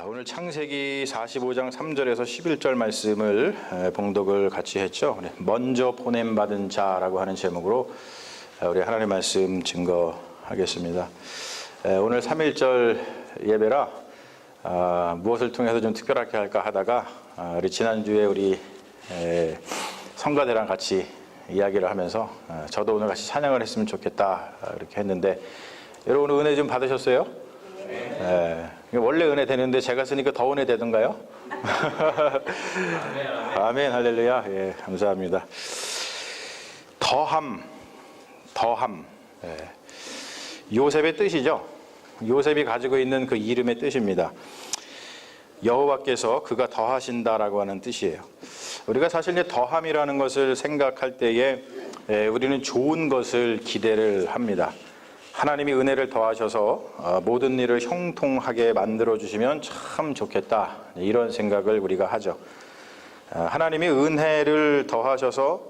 오늘 창세기 45장 3절에서 11절 말씀을 봉독을 같이 했죠. 먼저 보냄받은 자라고 하는 제목으로 우리 하나님의 말씀 증거하겠습니다. 오늘 3.1절 예배라 무엇을 통해서 좀 특별하게 할까 하다가 우리 지난주에 우리 성가대랑 같이 이야기를 하면서 저도 오늘 같이 찬양을 했으면 좋겠다 이렇게 했는데, 여러분 은혜 좀 받으셨어요? 원래 은혜 되는데 제가 쓰니까 더 은혜 되던가요? 아멘, 할렐루야. 예, 감사합니다. 더함. 요셉의 뜻이죠. 요셉이 가지고 있는 그 이름의 뜻입니다. 여호와께서 그가 더하신다라고 하는 뜻이에요. 우리가 사실 이제 더함이라는 것을 생각할 때에 우리는 좋은 것을 기대를 합니다. 하나님이 은혜를 더하셔서 모든 일을 형통하게 만들어 주시면 참 좋겠다, 이런 생각을 우리가 하죠. 하나님이 은혜를 더하셔서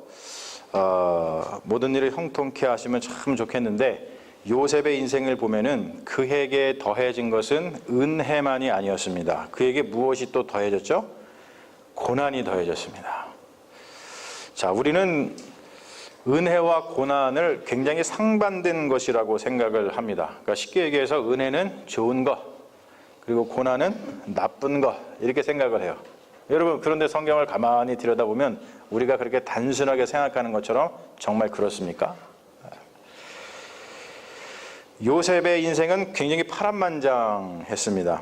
모든 일을 형통케 하시면 참 좋겠는데, 요셉의 인생을 보면은 그에게 더해진 것은 은혜만이 아니었습니다. 그에게 무엇이 또 더해졌죠? 고난이 더해졌습니다. 자, 우리는 은혜와 고난을 굉장히 상반된 것이라고 생각을 합니다. 그러니까 쉽게 얘기해서 은혜는 좋은 것, 그리고 고난은 나쁜 것, 이렇게 생각을 해요. 여러분, 그런데 성경을 가만히 들여다보면 우리가 그렇게 단순하게 생각하는 것처럼 정말 그렇습니까? 요셉의 인생은 굉장히 파란만장했습니다.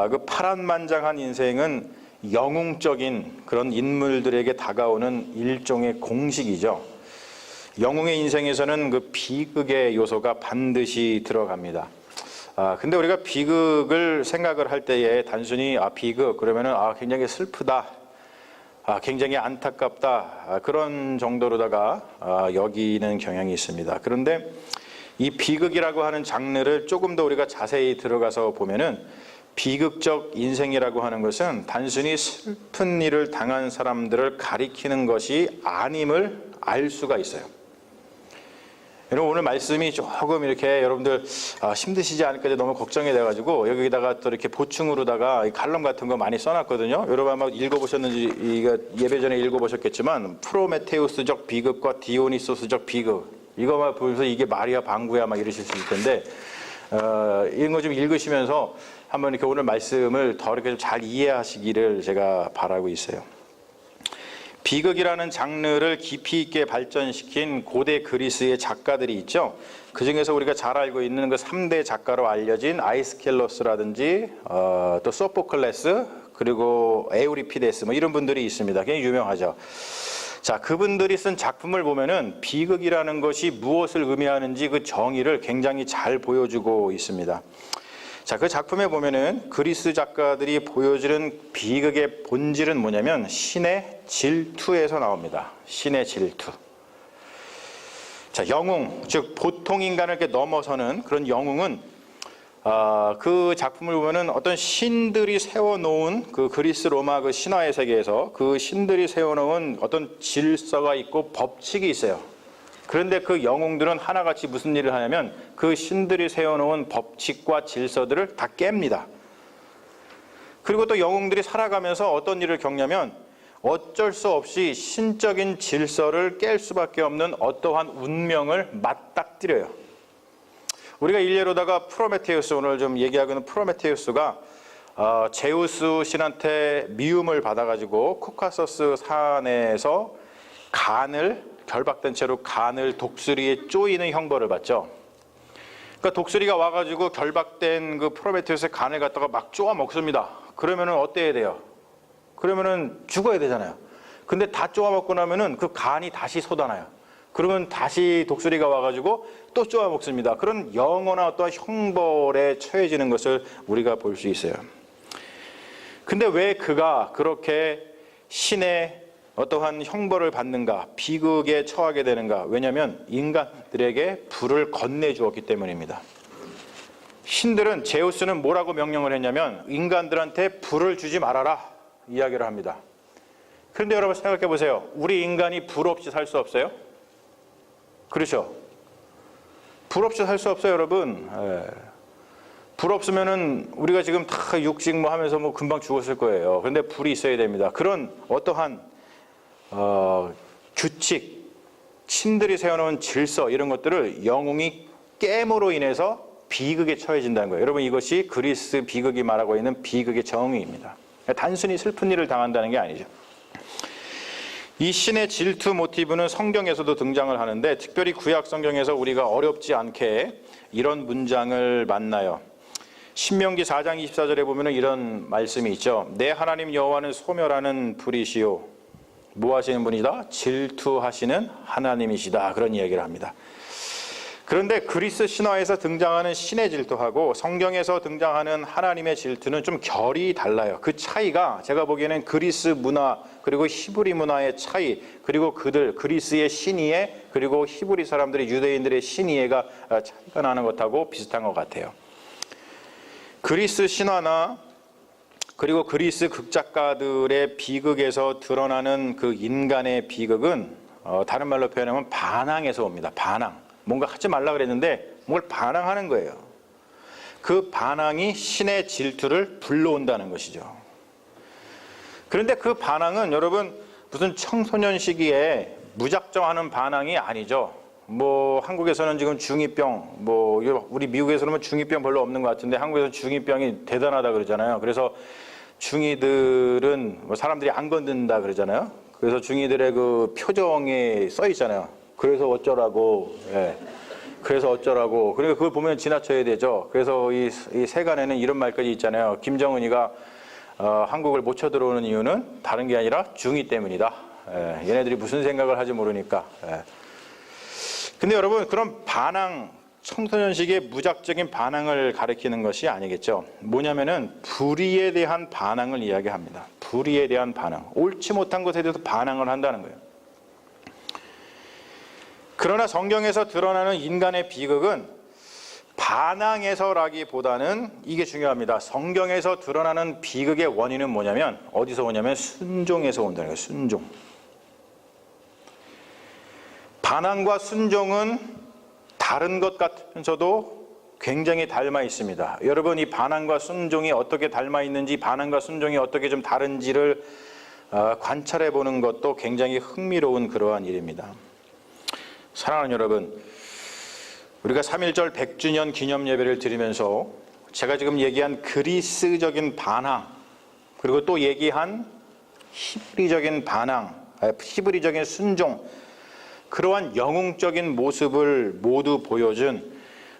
그 파란만장한 인생은 영웅적인 그런 인물들에게 다가오는 일종의 공식이죠. 영웅의 인생에서는 그 비극의 요소가 반드시 들어갑니다. 근데 우리가 비극을 생각을 할 때에 단순히 비극 그러면은 굉장히 슬프다, 굉장히 안타깝다, 그런 정도로다가 여기는 경향이 있습니다. 그런데 이 비극이라고 하는 장르를 조금 더 우리가 자세히 들어가서 보면은, 비극적 인생이라고 하는 것은 단순히 슬픈 일을 당한 사람들을 가리키는 것이 아님을 알 수가 있어요. 여러분, 오늘 말씀이 조금 이렇게 여러분들 힘드시지 않을까 너무 걱정이 돼가지고 여기다가 또 이렇게 보충으로다가 칼럼 같은 거 많이 써놨거든요. 여러분 아마 읽어보셨는지, 이거 예배 전에 읽어보셨겠지만, 프로메테우스적 비극과 디오니소스적 비극, 이거만 보면서 이게 말이야 방구야 막 이러실 수 있을 텐데, 이런 거 좀 읽으시면서 한번 이렇게 오늘 말씀을 더 이렇게 좀 잘 이해하시기를 제가 바라고 있어요. 비극이라는 장르를 깊이 있게 발전시킨 고대 그리스의 작가들이 있죠. 그 중에서 우리가 잘 알고 있는 그 3대 작가로 알려진 아이스켈로스라든지 또 소포클레스, 그리고 에우리피데스, 뭐 이런 분들이 있습니다. 굉장히 유명하죠. 자, 그분들이 쓴 작품을 보면은 비극이라는 것이 무엇을 의미하는지 그 정의를 굉장히 잘 보여주고 있습니다. 자, 그 작품에 보면은 그리스 작가들이 보여주는 비극의 본질은 뭐냐면 신의 질투에서 나옵니다. 신의 질투. 자, 영웅, 즉 보통 인간을 이렇게 넘어서는 그런 영웅은 그 작품을 보면은 어떤 신들이 세워놓은 그 그리스 로마 그 신화의 세계에서 그 신들이 세워놓은 어떤 질서가 있고 법칙이 있어요. 그런데 그 영웅들은 하나같이 무슨 일을 하냐면 그 신들이 세워놓은 법칙과 질서들을 다 깹니다. 그리고 또 영웅들이 살아가면서 어떤 일을 겪냐면 어쩔 수 없이 신적인 질서를 깰 수밖에 없는 어떠한 운명을 맞닥뜨려요. 우리가 일례로다가 프로메테우스, 오늘 좀 얘기하고 있는 프로메테우스가 제우스 신한테 미움을 받아가지고 코카소스 산에서 결박된 채로 간을 독수리에 쪼이는 형벌을 받죠. 그러니까 독수리가 와가지고 결박된 그 프로메테우스의 간을 갖다가 막 쪼아 먹습니다. 그러면은 어때야 돼요? 그러면은 죽어야 되잖아요. 근데 다 쪼아 먹고 나면은 그 간이 다시 솟아나요. 그러면 다시 독수리가 와가지고 또 쪼아 먹습니다. 그런 영원한 어떠한 형벌에 처해지는 것을 우리가 볼 수 있어요. 근데 왜 그가 그렇게 신의 어떠한 형벌을 받는가, 비극에 처하게 되는가? 왜냐하면 인간들에게 불을 건네주었기 때문입니다. 신들은, 제우스는 뭐라고 명령을 했냐면 인간들한테 불을 주지 말아라 이야기를 합니다. 그런데 여러분 생각해 보세요. 우리 인간이 불 없이 살 수 없어요? 그렇죠? 불 없이 살 수 없어요, 여러분. 불 없으면은 우리가 지금 다 육식 뭐 하면서 뭐 금방 죽었을 거예요. 그런데 불이 있어야 됩니다. 그런 어떠한 규칙, 신들이 세워놓은 질서 이런 것들을 영웅이 깨므로 인해서 비극에 처해진다는 거예요. 여러분 이것이 그리스 비극이 말하고 있는 비극의 정의입니다. 단순히 슬픈 일을 당한다는 게 아니죠. 이 신의 질투 모티브는 성경에서도 등장을 하는데 특별히 구약 성경에서 우리가 어렵지 않게 이런 문장을 만나요. 신명기 4장 24절에 보면 이런 말씀이 있죠. 내 하나님 여호와는 소멸하는 불이시요 뭐 하시는 분이다? 질투하시는 하나님이시다. 그런 이야기를 합니다. 그런데 그리스 신화에서 등장하는 신의 질투하고 성경에서 등장하는 하나님의 질투는 좀 결이 달라요. 그 차이가 제가 보기에는 그리스 문화 그리고 히브리 문화의 차이 그리고 그들 그리스의 신이해 그리고 히브리 사람들이 유대인들의 신이해가 차이가 나는 것하고 비슷한 것 같아요. 그리스 신화나 그리고 그리스 극작가들의 비극에서 드러나는 그 인간의 비극은 다른 말로 표현하면 반항에서 옵니다. 반항. 뭔가 하지 말라 그랬는데 뭘 반항하는 거예요. 그 반항이 신의 질투를 불러온다는 것이죠. 그런데 그 반항은 여러분 무슨 청소년 시기에 무작정 하는 반항이 아니죠. 뭐 한국에서는 지금 중2병 뭐 우리 미국에서는 중2병 별로 없는 것 같은데 한국에서 중2병이 대단하다 그러잖아요. 그래서 중2들은 뭐 사람들이 안 건든다 그러잖아요. 그래서 중2들의 그 표정에 써 있잖아요. 그래서 어쩌라고, 예. 그래서 어쩌라고. 그러니까 그걸 보면 지나쳐야 되죠. 그래서 이 세간에는 이런 말까지 있잖아요. 김정은이가 한국을 못 쳐들어오는 이유는 다른 게 아니라 중2 때문이다. 예. 얘네들이 무슨 생각을 하지 모르니까. 예. 근데 여러분 그런 반항, 청소년 시기의 무작정인 반항을 가리키는 것이 아니겠죠. 뭐냐면은 불의에 대한 반항을 이야기합니다. 불의에 대한 반항. 옳지 못한 것에 대해서 반항을 한다는 거예요. 그러나 성경에서 드러나는 인간의 비극은 반항에서라기보다는 이게 중요합니다. 성경에서 드러나는 비극의 원인은 뭐냐면 어디서 오냐면 순종에서 온다는 거예요. 순종. 반항과 순종은 다른 것 같으면서도 굉장히 닮아 있습니다. 여러분 이 반항과 순종이 어떻게 닮아 있는지 반항과 순종이 어떻게 좀 다른지를 관찰해 보는 것도 굉장히 흥미로운 그러한 일입니다. 사랑하는 여러분, 우리가 3.1절 100주년 기념 예배를 드리면서 제가 지금 얘기한 그리스적인 반항 그리고 또 얘기한 히브리적인 반항, 히브리적인 순종 그러한 영웅적인 모습을 모두 보여준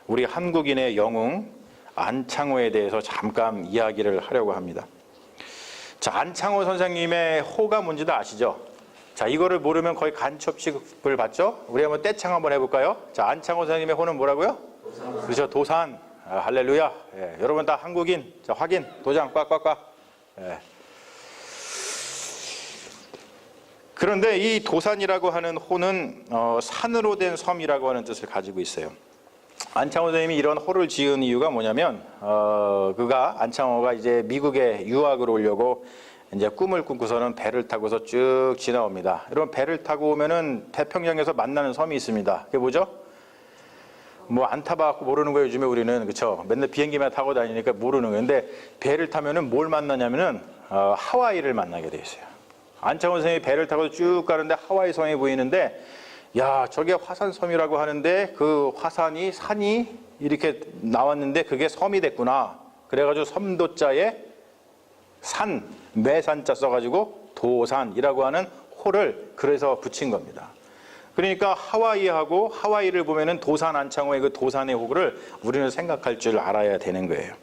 우리 한국인의 영웅 안창호에 대해서 잠깐 이야기를 하려고 합니다. 자, 안창호 선생님의 호가 뭔지도 아시죠? 자, 이거를 모르면 거의 간첩 취급을 받죠? 우리 한번 떼창 한번 해볼까요? 자, 안창호 선생님의 호는 뭐라고요? 도산. 그렇죠, 도산. 할렐루야. 예, 여러분 다 한국인. 자, 확인. 도장 꽉꽉꽉. 예. 그런데 이 도산이라고 하는 호는 산으로 된 섬이라고 하는 뜻을 가지고 있어요. 안창호 선생님이 이런 호를 지은 이유가 뭐냐면 안창호가 이제 미국에 유학을 오려고 이제 꿈을 꾸고서는 배를 타고서 쭉 지나옵니다. 여러분 배를 타고 오면은 태평양에서 만나는 섬이 있습니다. 그게 뭐죠? 뭐 안 타봐갖고 모르는 거예요. 요즘에 우리는 그렇죠. 맨날 비행기만 타고 다니니까 모르는 거예요. 근데 배를 타면은 뭘 만나냐면은 하와이를 만나게 돼 있어요. 안창호 선생님이 배를 타고 쭉 가는데 하와이 섬이 보이는데 야 저게 화산섬이라고 하는데 그 화산이 산이 이렇게 나왔는데 그게 섬이 됐구나. 그래가지고 섬도자에 산, 매산자 써가지고 도산이라고 하는 호를 그래서 붙인 겁니다. 그러니까 하와이하고 하와이를 보면은 도산 안창호의 그 도산의 호를 우리는 생각할 줄 알아야 되는 거예요.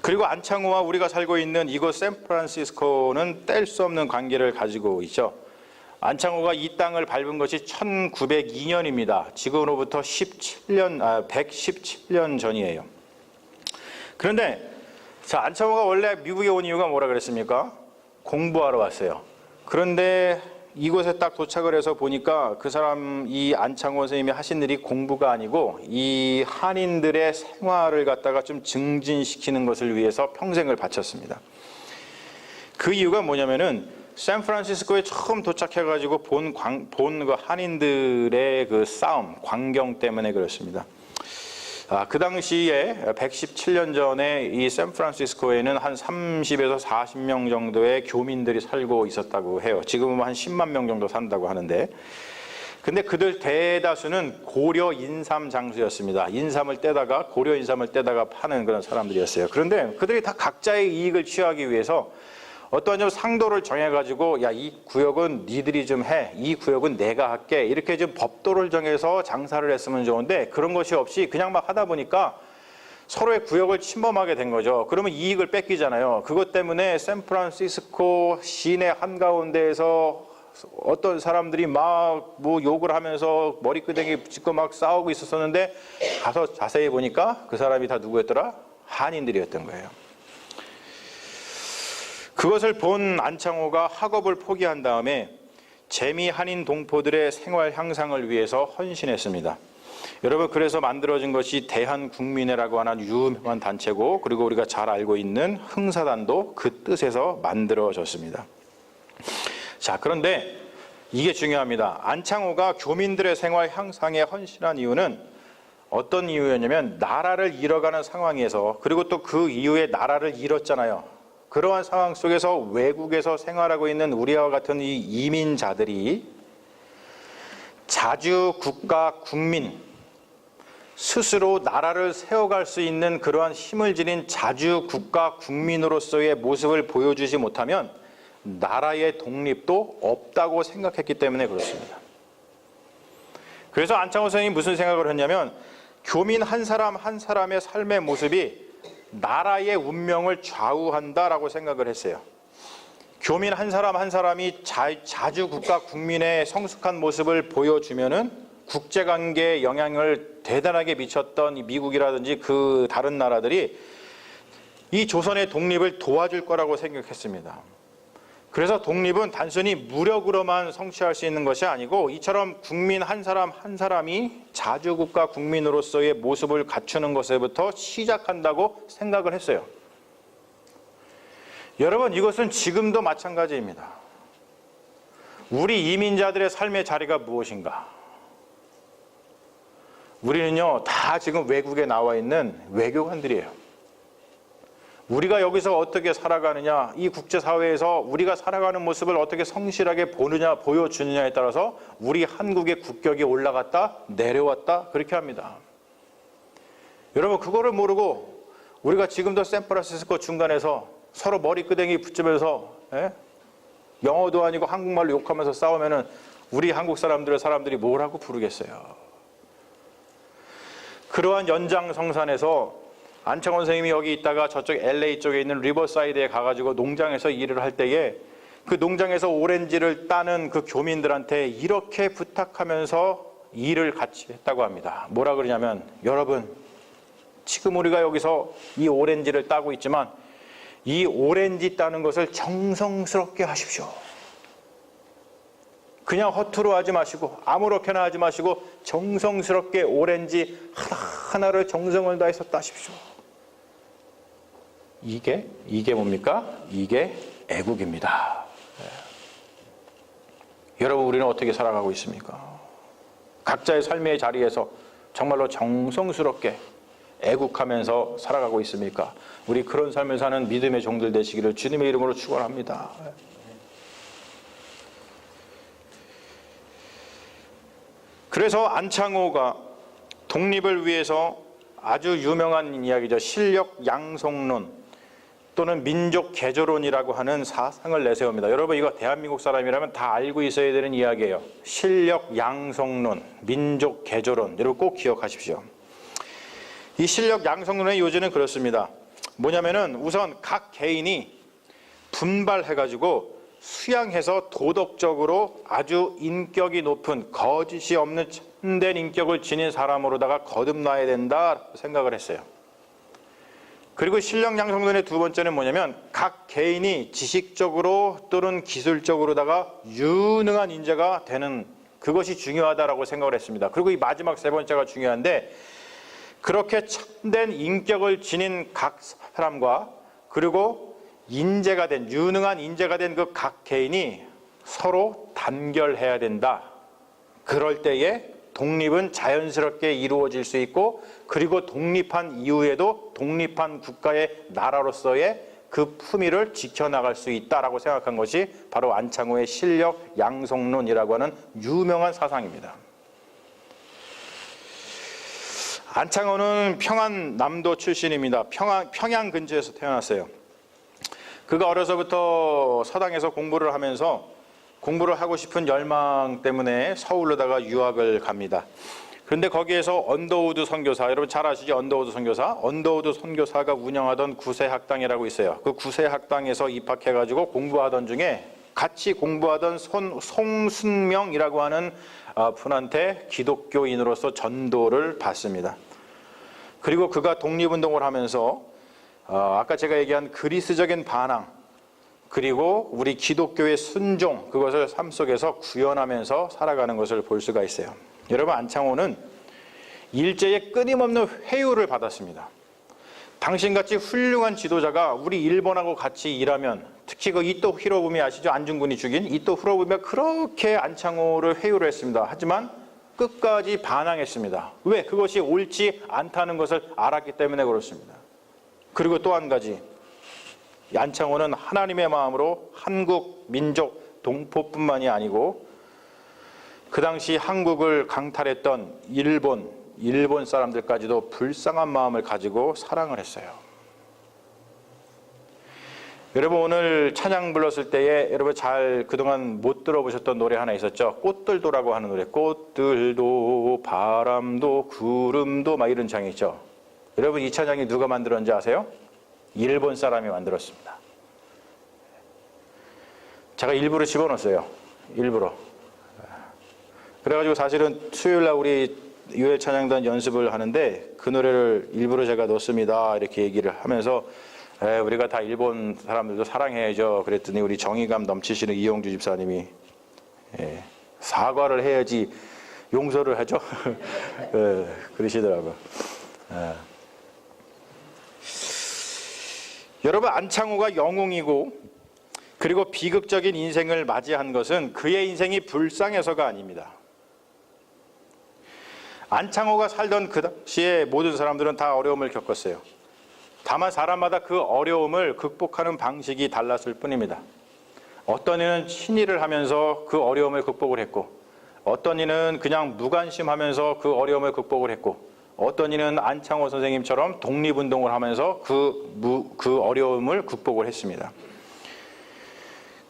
그리고 안창호와 우리가 살고 있는 이곳 샌프란시스코는 뗄 수 없는 관계를 가지고 있죠. 안창호가 이 땅을 밟은 것이 1902년입니다. 지금으로부터 117년 전이에요. 그런데 자, 안창호가 원래 미국에 온 이유가 뭐라 그랬습니까? 공부하러 왔어요. 그런데 이곳에 딱 도착을 해서 보니까 그 사람 이 안창호 선생님이 하신 일이 공부가 아니고 이 한인들의 생활을 갖다가 좀 증진시키는 것을 위해서 평생을 바쳤습니다. 그 이유가 뭐냐면은 샌프란시스코에 처음 도착해가지고 본 그 한인들의 그 싸움, 광경 때문에 그렇습니다. 그 당시에 117년 전에 이 샌프란시스코에는 한 30에서 40명 정도의 교민들이 살고 있었다고 해요. 지금은 한 10만 명 정도 산다고 하는데, 근데 그들 대다수는 고려 인삼 장수였습니다. 인삼을 떼다가, 고려 인삼을 떼다가 파는 그런 사람들이었어요. 그런데 그들이 다 각자의 이익을 취하기 위해서 어떤 좀 상도를 정해가지고, 야, 이 구역은 니들이 좀 해, 이 구역은 내가 할게, 이렇게 좀 법도를 정해서 장사를 했으면 좋은데, 그런 것이 없이 그냥 막 하다 보니까 서로의 구역을 침범하게 된 거죠. 그러면 이익을 뺏기잖아요. 그것 때문에 샌프란시스코 시내 한가운데에서 어떤 사람들이 막 뭐 욕을 하면서 머리끄댕이 붙이고 막 싸우고 있었는데, 가서 자세히 보니까 그 사람이 다 누구였더라? 한인들이었던 거예요. 그것을 본 안창호가 학업을 포기한 다음에 재미 한인 동포들의 생활 향상을 위해서 헌신했습니다. 여러분, 그래서 만들어진 것이 대한국민회라고 하는 유명한 단체고, 그리고 우리가 잘 알고 있는 흥사단도 그 뜻에서 만들어졌습니다. 자, 그런데 이게 중요합니다. 안창호가 교민들의 생활 향상에 헌신한 이유는 어떤 이유였냐면, 나라를 잃어가는 상황에서, 그리고 또 그 이후에 나라를 잃었잖아요. 그러한 상황 속에서 외국에서 생활하고 있는 우리와 같은 이 이민자들이 자주 국가 국민, 스스로 나라를 세워갈 수 있는 그러한 힘을 지닌 자주 국가 국민으로서의 모습을 보여주지 못하면 나라의 독립도 없다고 생각했기 때문에 그렇습니다. 그래서 안창호 선생님이 무슨 생각을 했냐면, 교민 한 사람 한 사람의 삶의 모습이 나라의 운명을 좌우한다라고 생각을 했어요. 교민 한 사람 한 사람이 자주 국가 국민의 성숙한 모습을 보여주면은 국제관계에 영향을 대단하게 미쳤던 이 미국이라든지 그 다른 나라들이 이 조선의 독립을 도와줄 거라고 생각했습니다. 그래서 독립은 단순히 무력으로만 성취할 수 있는 것이 아니고, 이처럼 국민 한 사람 한 사람이 자주국가 국민으로서의 모습을 갖추는 것에부터 시작한다고 생각을 했어요. 여러분, 이것은 지금도 마찬가지입니다. 우리 이민자들의 삶의 자리가 무엇인가? 우리는요, 다 지금 외국에 나와 있는 외교관들이에요. 우리가 여기서 어떻게 살아가느냐, 이 국제사회에서 우리가 살아가는 모습을 어떻게 성실하게 보느냐, 보여주느냐에 따라서 우리 한국의 국격이 올라갔다 내려왔다 그렇게 합니다. 여러분, 그거를 모르고 우리가 지금도 샌프란시스코 중간에서 서로 머리끄댕이 붙이면서 영어도 아니고 한국말로 욕하면서 싸우면은 우리 한국 사람들이 뭐라고 부르겠어요. 그러한 연장성산에서 안창호 선생님이 여기 있다가 저쪽 LA 쪽에 있는 리버사이드에 가가지고 농장에서 일을 할 때에 그 농장에서 오렌지를 따는 그 교민들한테 이렇게 부탁하면서 일을 같이 했다고 합니다. 뭐라 그러냐면, 여러분, 지금 우리가 여기서 이 오렌지를 따고 있지만 이 오렌지 따는 것을 정성스럽게 하십시오. 그냥 허투루 하지 마시고 아무렇게나 하지 마시고 정성스럽게 오렌지 하나하나를 정성을 다해서 따십시오. 이게 뭡니까? 이게 애국입니다. 여러분, 우리는 어떻게 살아가고 있습니까? 각자의 삶의 자리에서 정말로 정성스럽게 애국하면서 살아가고 있습니까? 우리 그런 삶을 사는 믿음의 종들 되시기를 주님의 이름으로 축원합니다. 그래서 안창호가 독립을 위해서 아주 유명한 이야기죠. 실력 양성론 또는 민족 개조론이라고 하는 사상을 내세웁니다. 여러분, 이거 대한민국 사람이라면 다 알고 있어야 되는 이야기예요. 실력 양성론, 민족 개조론, 여러분 꼭 기억하십시오. 이 실력 양성론의 요지는 그렇습니다. 뭐냐면은 우선 각 개인이 분발해가지고 수양해서 도덕적으로 아주 인격이 높은, 거짓이 없는 참된 인격을 지닌 사람으로다가 거듭나야 된다 생각을 했어요. 그리고 실력 양성론의 두 번째는 뭐냐면, 각 개인이 지식적으로 또는 기술적으로다가 유능한 인재가 되는, 그것이 중요하다라고 생각을 했습니다. 그리고 이 마지막 세 번째가 중요한데, 그렇게 참된 인격을 지닌 각 사람과 그리고 인재가 된, 유능한 인재가 된 그 각 개인이 서로 단결해야 된다. 그럴 때에 독립은 자연스럽게 이루어질 수 있고, 그리고 독립한 이후에도 독립한 국가의 나라로서의 그 품위를 지켜나갈 수 있다라고 생각한 것이 바로 안창호의 실력 양성론이라고 하는 유명한 사상입니다. 안창호는 평안남도 출신입니다. 평양 근처에서 태어났어요. 그가 어려서부터 서당에서 공부를 하면서 공부를 하고 싶은 열망 때문에 서울로다가 유학을 갑니다. 그런데 거기에서 언더우드 선교사, 여러분 잘 아시죠? 언더우드 선교사? 언더우드 선교사가 운영하던 구세학당이라고 있어요. 그 구세학당에서 입학해가지고 공부하던 중에 같이 공부하던 송순명이라고 하는 분한테 기독교인으로서 전도를 받습니다. 그리고 그가 독립운동을 하면서 아까 제가 얘기한 그리스적인 반항, 그리고 우리 기독교의 순종, 그것을 삶 속에서 구현하면서 살아가는 것을 볼 수가 있어요. 여러분, 안창호는 일제의 끊임없는 회유를 받았습니다. 당신같이 훌륭한 지도자가 우리 일본하고 같이 일하면, 특히 그 이토 히로부미 아시죠? 안중근이 죽인 이토 히로부미가 그렇게 안창호를 회유를 했습니다. 하지만 끝까지 반항했습니다. 왜? 그것이 옳지 않다는 것을 알았기 때문에 그렇습니다. 그리고 또 한 가지, 안창호는 하나님의 마음으로 한국 민족 동포뿐만이 아니고 그 당시 한국을 강탈했던 일본 사람들까지도 불쌍한 마음을 가지고 사랑을 했어요. 여러분, 오늘 찬양 불렀을 때에 여러분 잘 그동안 못 들어보셨던 노래 하나 있었죠? 꽃들도라고 하는 노래. 꽃들도 바람도 구름도 막 이런 창이 있죠. 여러분, 이 찬양이 누가 만들었는지 아세요? 일본 사람이 만들었습니다. 제가 일부러 집어넣었어요. 일부러. 그래가지고 사실은 수요일날 우리 유엘 찬양단 연습을 하는데 그 노래를 일부러 제가 넣습니다. 이렇게 얘기를 하면서 우리가 다 일본 사람들도 사랑해야죠. 그랬더니 우리 정의감 넘치시는 이용주 집사님이 사과를 해야지 용서를 하죠. 그러시더라고요. 여러분, 안창호가 영웅이고 그리고 비극적인 인생을 맞이한 것은 그의 인생이 불쌍해서가 아닙니다. 안창호가 살던 그 당시에 모든 사람들은 다 어려움을 겪었어요. 다만 사람마다 그 어려움을 극복하는 방식이 달랐을 뿐입니다. 어떤 이는 신의를 하면서 그 어려움을 극복을 했고, 어떤 이는 그냥 무관심하면서 그 어려움을 극복을 했고, 어떤 이는 안창호 선생님처럼 독립운동을 하면서 그 어려움을 극복을 했습니다.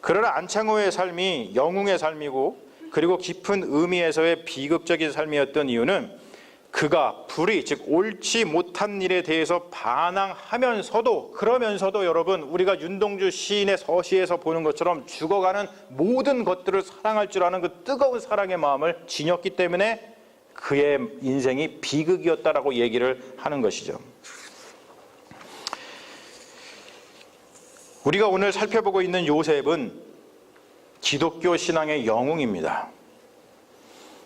그러나 안창호의 삶이 영웅의 삶이고 그리고 깊은 의미에서의 비극적인 삶이었던 이유는 그가 불의, 즉 옳지 못한 일에 대해서 반항하면서도, 그러면서도 여러분, 우리가 윤동주 시인의 서시에서 보는 것처럼 죽어가는 모든 것들을 사랑할 줄 아는 그 뜨거운 사랑의 마음을 지녔기 때문에 그의 인생이 비극이었다라고 얘기를 하는 것이죠. 우리가 오늘 살펴보고 있는 요셉은 기독교 신앙의 영웅입니다.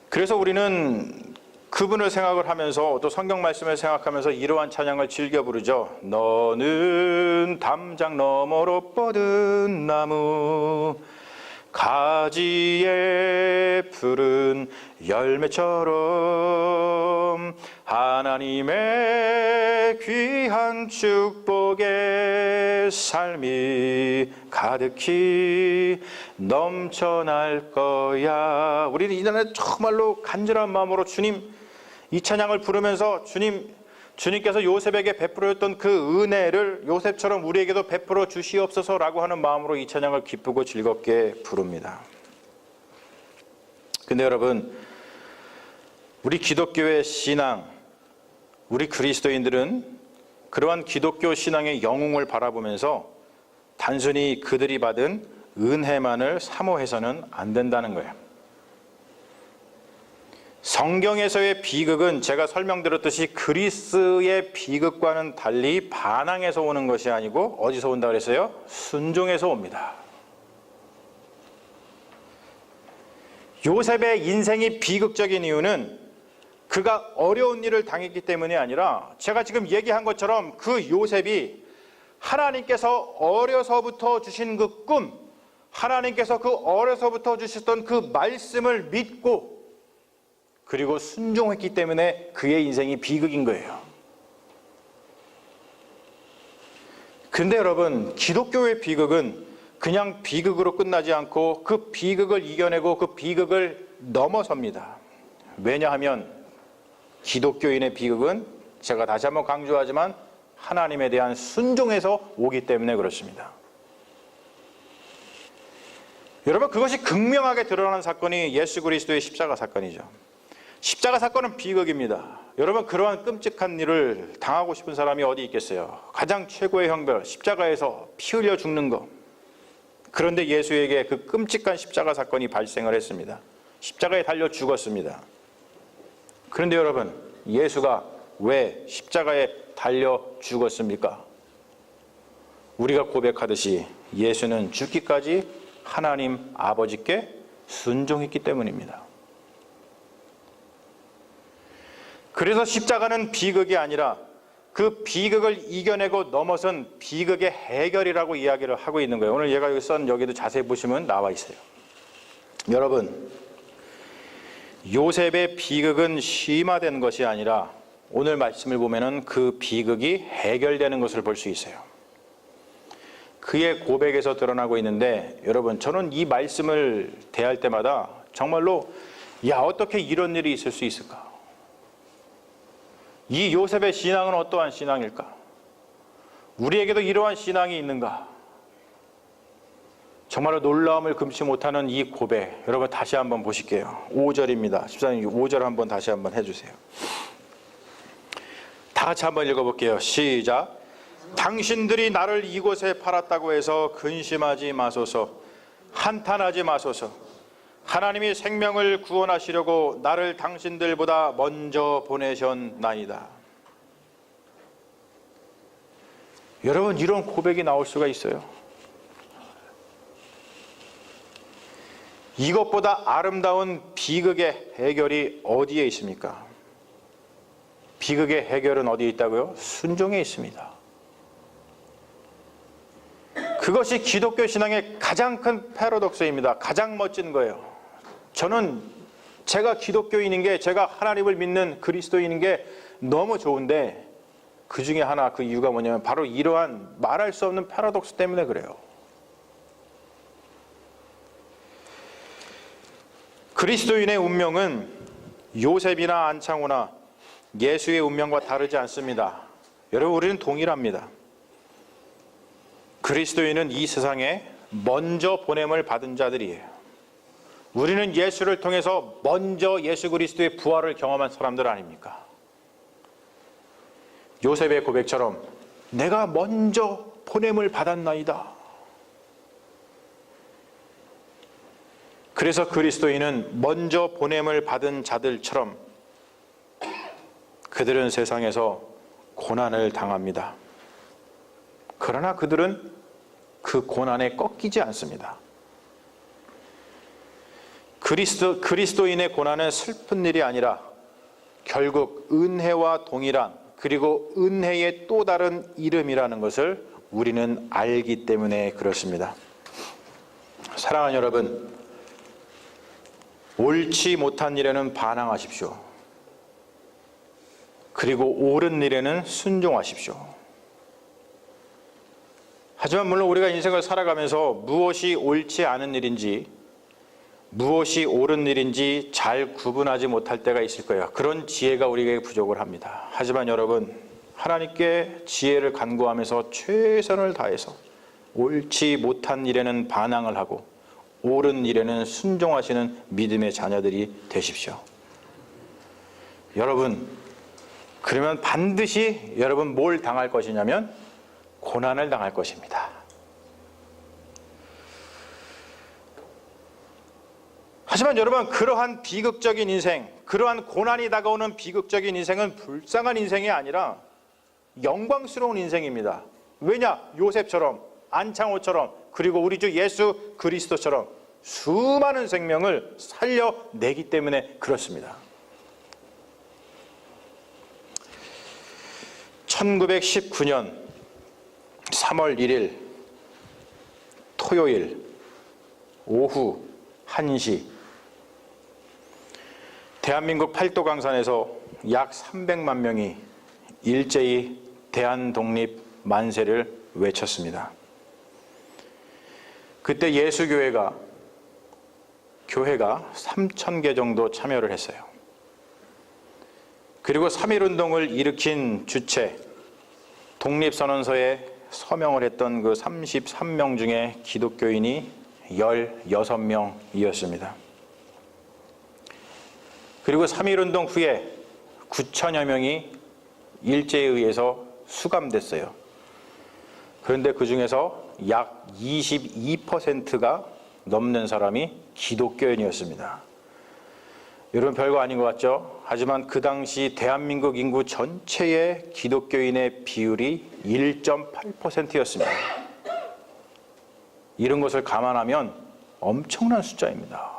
그래서 우리는 그분을 생각을 하면서 또 성경 말씀을 생각하면서 이러한 찬양을 즐겨 부르죠. 너는 담장 너머로 뻗은 나무, 가지에 푸른 열매처럼 하나님의 귀한 축복의 삶이 가득히 넘쳐날 거야. 우리는 이날에 정말로 간절한 마음으로 주님, 이 찬양을 부르면서 주님께서 요셉에게 베풀었던 그 은혜를 요셉처럼 우리에게도 베풀어 주시옵소서라고 하는 마음으로 이 찬양을 기쁘고 즐겁게 부릅니다. 근데 여러분, 우리 기독교의 신앙, 우리 그리스도인들은 그러한 기독교 신앙의 영웅을 바라보면서 단순히 그들이 받은 은혜만을 사모해서는 안 된다는 거예요. 성경에서의 비극은 제가 설명드렸듯이 그리스의 비극과는 달리 반항에서 오는 것이 아니고 어디서 온다 그랬어요? 순종에서 옵니다. 요셉의 인생이 비극적인 이유는 그가 어려운 일을 당했기 때문이 아니라 제가 지금 얘기한 것처럼 그 요셉이 하나님께서 어려서부터 주신 그 꿈, 하나님께서 그 어려서부터 주셨던 그 말씀을 믿고 그리고 순종했기 때문에 그의 인생이 비극인 거예요. 근데 여러분, 기독교의 비극은 그냥 비극으로 끝나지 않고 그 비극을 이겨내고 그 비극을 넘어섭니다. 왜냐하면 기독교인의 비극은 제가 다시 한번 강조하지만 하나님에 대한 순종에서 오기 때문에 그렇습니다. 여러분, 그것이 극명하게 드러나는 사건이 예수 그리스도의 십자가 사건이죠. 십자가 사건은 비극입니다. 여러분, 그러한 끔찍한 일을 당하고 싶은 사람이 어디 있겠어요? 가장 최고의 형벌, 십자가에서 피 흘려 죽는 것. 그런데 예수에게 그 끔찍한 십자가 사건이 발생을 했습니다. 십자가에 달려 죽었습니다. 그런데 여러분, 예수가 왜 십자가에 달려 죽었습니까? 우리가 고백하듯이 예수는 죽기까지 하나님 아버지께 순종했기 때문입니다. 그래서 십자가는 비극이 아니라 그 비극을 이겨내고 넘어선 비극의 해결이라고 이야기를 하고 있는 거예요. 오늘 얘가 여기 쓴 여기도 자세히 보시면 나와 있어요. 여러분, 요셉의 비극은 심화된 것이 아니라 오늘 말씀을 보면은 그 비극이 해결되는 것을 볼 수 있어요. 그의 고백에서 드러나고 있는데, 여러분, 저는 이 말씀을 대할 때마다 정말로 어떻게 이런 일이 있을 수 있을까? 이 요셉의 신앙은 어떠한 신앙일까? 우리에게도 이러한 신앙이 있는가? 정말로 놀라움을 금치 못하는 이 고백, 여러분 다시 한번 보실게요. 5절입니다. 14절 5절 한번 다시 한번 해주세요. 다 같이 한번 읽어볼게요. 시작. 당신들이 나를 이곳에 팔았다고 해서 근심하지 마소서. 한탄하지 마소서. 하나님이 생명을 구원하시려고 나를 당신들보다 먼저 보내셨나이다. 여러분, 이런 고백이 나올 수가 있어요. 이것보다 아름다운 비극의 해결이 어디에 있습니까? 비극의 해결은 어디에 있다고요? 순종에 있습니다. 그것이 기독교 신앙의 가장 큰 패러독스입니다. 가장 멋진 거예요. 저는 제가 기독교인인 게, 제가 하나님을 믿는 그리스도인인 게 너무 좋은데, 그 중에 하나, 그 이유가 뭐냐면 바로 이러한 말할 수 없는 패러독스 때문에 그래요. 그리스도인의 운명은 요셉이나 안창호나 예수의 운명과 다르지 않습니다. 여러분, 우리는 동일합니다. 그리스도인은 이 세상에 먼저 보냄을 받은 자들이에요. 우리는 예수를 통해서 먼저 예수 그리스도의 부활을 경험한 사람들 아닙니까? 요셉의 고백처럼 내가 먼저 보냄을 받았나이다. 그래서 그리스도인은 먼저 보냄을 받은 자들처럼 그들은 세상에서 고난을 당합니다. 그러나 그들은 그 고난에 꺾이지 않습니다. 그리스도인의 고난은 슬픈 일이 아니라 결국 은혜와 동일한, 그리고 은혜의 또 다른 이름이라는 것을 우리는 알기 때문에 그렇습니다. 사랑하는 여러분, 옳지 못한 일에는 반항하십시오. 그리고 옳은 일에는 순종하십시오. 하지만 물론 우리가 인생을 살아가면서 무엇이 옳지 않은 일인지, 무엇이 옳은 일인지 잘 구분하지 못할 때가 있을 거예요. 그런 지혜가 우리에게 부족을 합니다. 하지만 여러분, 하나님께 지혜를 간구하면서 최선을 다해서 옳지 못한 일에는 반항을 하고 옳은 일에는 순종하시는 믿음의 자녀들이 되십시오. 여러분, 그러면 반드시 여러분 뭘 당할 것이냐면 고난을 당할 것입니다. 하지만 여러분, 그러한 비극적인 인생, 그러한 고난이 다가오는 비극적인 인생은 불쌍한 인생이 아니라 영광스러운 인생입니다. 왜냐? 요셉처럼, 안창호처럼, 그리고 우리 주 예수 그리스도처럼 수많은 생명을 살려내기 때문에 그렇습니다. 1919년 3월 1일 토요일 오후 1시, 대한민국 팔도 강산에서 약 300만 명이 일제히 대한독립 만세를 외쳤습니다. 그때 예수교회가 교회가 3,000개 정도 참여를 했어요. 그리고 3.1운동을 일으킨 주체, 독립선언서에 서명을 했던 그 33명 중에 기독교인이 16명이었습니다. 그리고 3.1운동 후에 9천여 명이 일제에 의해서 수감됐어요. 그런데 그 중에서 약 22%가 넘는 사람이 기독교인이었습니다. 여러분 별거 아닌 것 같죠? 하지만 그 당시 대한민국 인구 전체의 기독교인의 비율이 1.8%였습니다. 이런 것을 감안하면 엄청난 숫자입니다.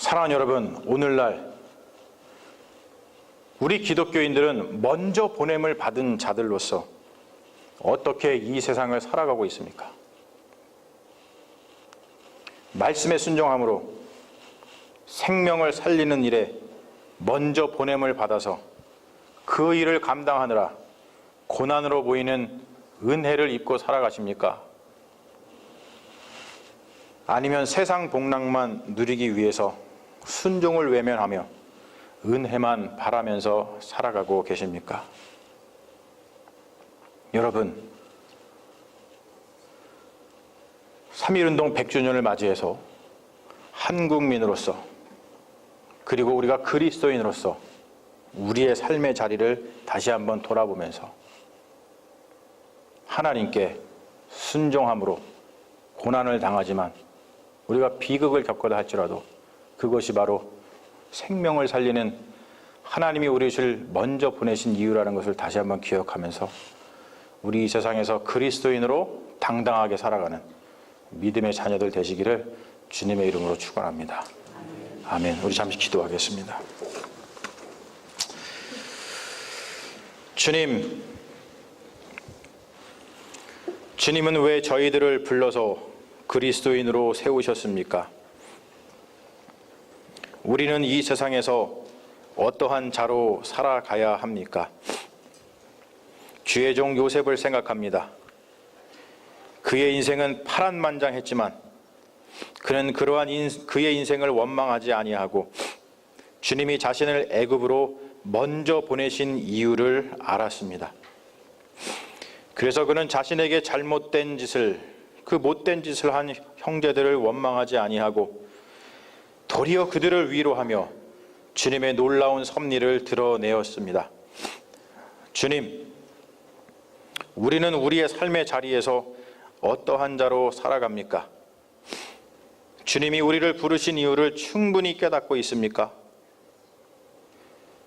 사랑하는 여러분, 오늘날 우리 기독교인들은 먼저 보냄을 받은 자들로서 어떻게 이 세상을 살아가고 있습니까? 말씀에 순종함으로 생명을 살리는 일에 먼저 보냄을 받아서 그 일을 감당하느라 고난으로 보이는 은혜를 입고 살아가십니까? 아니면 세상 복락만 누리기 위해서 순종을 외면하며 은혜만 바라면서 살아가고 계십니까? 여러분, 3.1운동 100주년을 맞이해서 한국민으로서 그리고 우리가 그리스도인으로서 우리의 삶의 자리를 다시 한번 돌아보면서 하나님께 순종함으로 고난을 당하지만 우리가 비극을 겪어야 할지라도 그것이 바로 생명을 살리는 하나님이 우리를 먼저 보내신 이유라는 것을 다시 한번 기억하면서 우리 이 세상에서 그리스도인으로 당당하게 살아가는 믿음의 자녀들 되시기를 주님의 이름으로 축원합니다. 아멘. 우리 잠시 기도하겠습니다. 주님은 왜 저희들을 불러서 그리스도인으로 세우셨습니까? 우리는 이 세상에서 어떠한 자로 살아가야 합니까? 주의 종 요셉을 생각합니다. 그의 인생은 파란만장했지만 그는 그러한 그의 인생을 원망하지 아니하고 주님이 자신을 애굽으로 먼저 보내신 이유를 알았습니다. 그래서 그는 자신에게 잘못된 짓을, 그 못된 짓을 한 형제들을 원망하지 아니하고 도리어 그들을 위로하며 주님의 놀라운 섭리를 드러내었습니다. 주님, 우리는 우리의 삶의 자리에서 어떠한 자로 살아갑니까? 주님이 우리를 부르신 이유를 충분히 깨닫고 있습니까?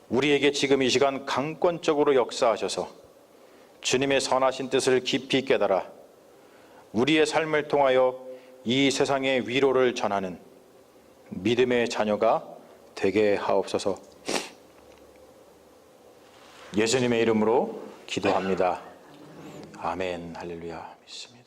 우리에게 지금 이 시간 강권적으로 역사하셔서 주님의 선하신 뜻을 깊이 깨달아 우리의 삶을 통하여 이 세상의 위로를 전하는 믿음의 자녀가 되게 하옵소서. 예수님의 이름으로 기도합니다. 아멘. 할렐루야. 믿습니다.